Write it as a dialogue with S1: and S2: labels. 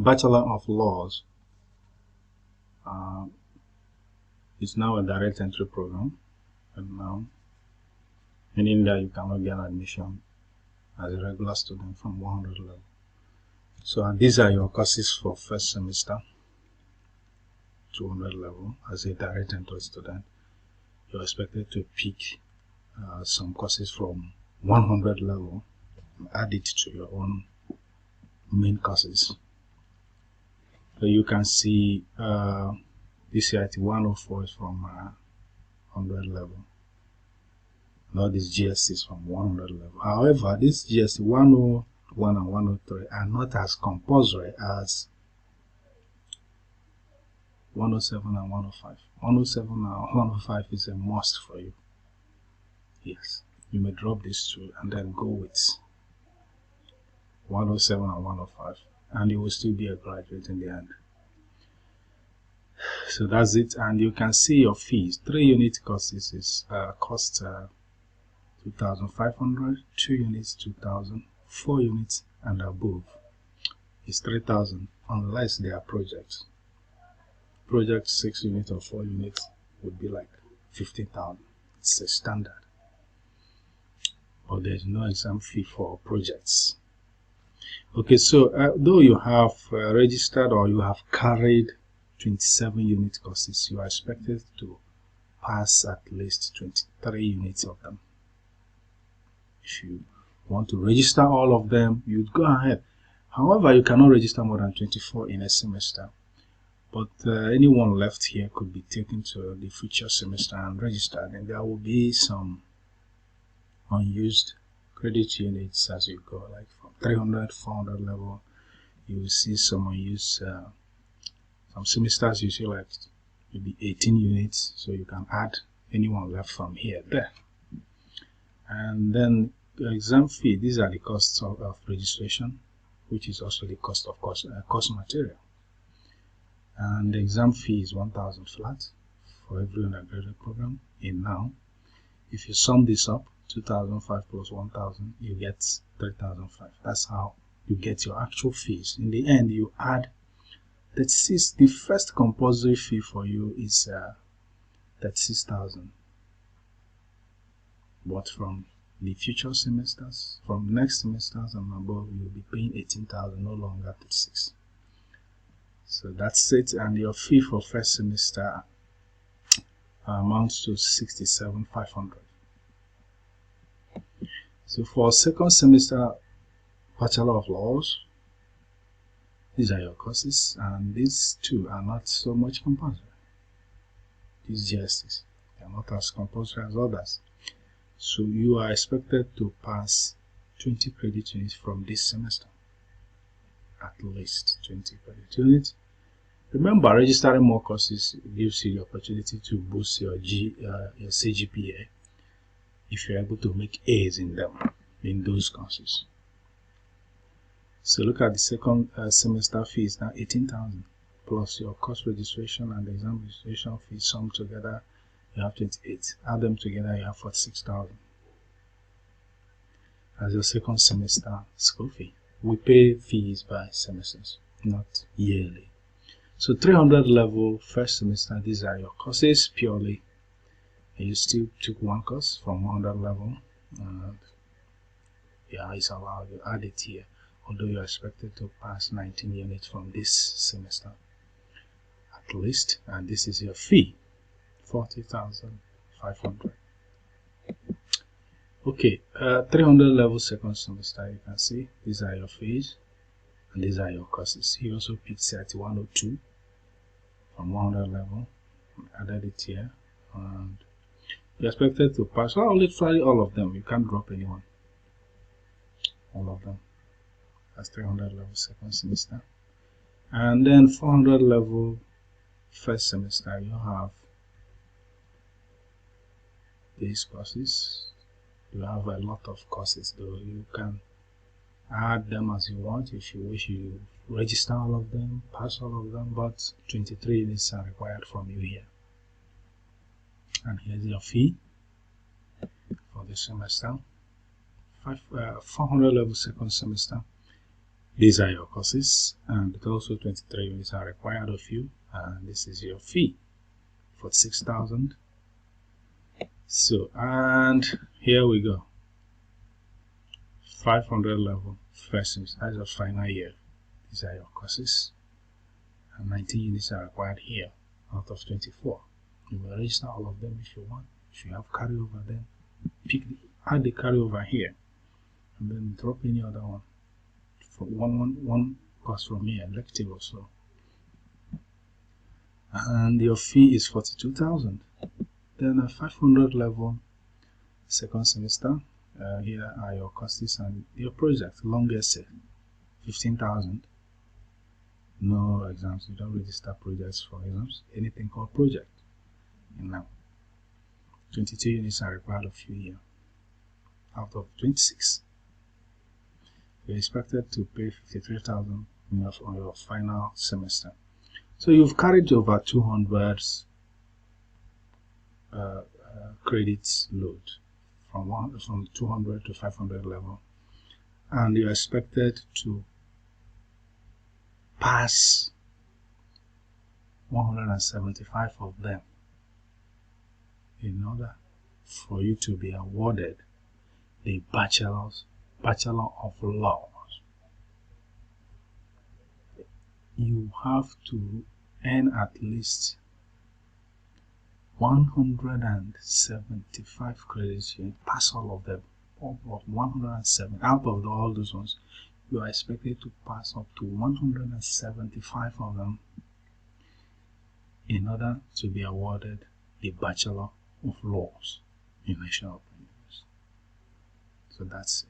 S1: Bachelor of Laws is now a direct entry program, and now meaning that you cannot get admission as a regular student from 100 level. So these are your courses for first semester, 200 level. As a direct entry student, you're expected to pick some courses from 100 level and add it to your own main courses. So you can see this CIT 104 is from 100 level. Now this GST is from 100 level. However, this GST 101 and 103 are not as compulsory as 107 and 105. 107 and 105 is a must for you. Yes, you may drop these two and then go with 107 and 105, and you will still be a graduate in the end. So that's it, and you can see your fees. 3 unit courses is cost 2,500, 2 units 2,000, 4 units and above is 3,000, unless they are projects. Project 6 units or 4 units would be like 15,000. It's a standard, but there's no exam fee for projects. Okay, so though you have registered or you have carried 27 unit courses, you are expected to pass at least 23 units of them. If you want to register all of them, you'd go ahead. However, you cannot register more than 24 in a semester. But anyone left here could be taken to the future semester and registered, and there will be some unused credit units as you go, like from 300, 400 level. You will see some unused, some semesters you see like maybe 18 units, so you can add anyone left from here there. And then the exam fee, these are the costs of registration, which is also the cost of course material. And the exam fee is 1,000 flat for every undergraduate program in NOUN. If you sum this up, 2,005 plus 1,000, you get 3,005. That's how you get your actual fees. In the end, you add 36. The first compulsory fee for you is 36,000. But from the future semesters, from next semesters and above, you'll be paying 18,000, no longer 36. So that's it, and your fee for first semester amounts to 67,500. So for second semester Bachelor of Laws, these are your courses, and these two are not so much compulsory. These GSTs, they are not as compulsory as others. So you are expected to pass 20 credit units from this semester. At least 20 credit units. Remember, registering more courses gives you the opportunity to boost your CGPA if you're able to make A's in them, in those courses. So look at the second semester fees now, 18,000 plus your course registration and the exam registration fees summed together, you have 28. Add them together, you have 46,000 as your second semester school fee. We pay fees by semesters, not yearly. So 300 level first semester, these are your courses purely. And you still took one course from 100 level, and yeah, it's allowed, you add it here, although you're expected to pass 19 units from this semester at least, and this is your fee, 40,500. Okay, 300 level second semester, you can see these are your fees and these are your courses. You also picked CIT 102 from 100 level, added it here, and you're expected to pass literally all of them. You can't drop anyone. All of them. That's 300 level second semester. And then 400 level first semester, you have these courses. You have a lot of courses, though. You can add them as you want. If you wish, you register all of them, pass all of them, but 23 units are required from you here. And here's your fee for the semester. 400 level second semester, These are your courses, and also 23 units are required of you, and this is your fee for 6,000. So, and here we go. 500 level first semester, that's your final year. These are your courses, and 19 units are required here out of 24. You will register all of them if you want. If you have carryover, then add the carryover here, and then drop any other one for one course from here, elective or so. And your fee is 42,000. Then a 500 level second semester. Here are your courses and your project, long essay, 15,000. No exams, you don't register projects for exams, anything called project. And now, 22 units are required of you here out of 26. You're expected to pay 53,000 on your final semester. So you've carried over 200 credits load from 200 to 500 level, and you're expected to pass 175 of them in order for you to be awarded the Bachelor of Laws. You have to earn at least 175 credits. You pass all of them, of 107. Out of all those ones, you are expected to pass up to 175 of them in order to be awarded the Bachelor of Laws in National University. So that's it.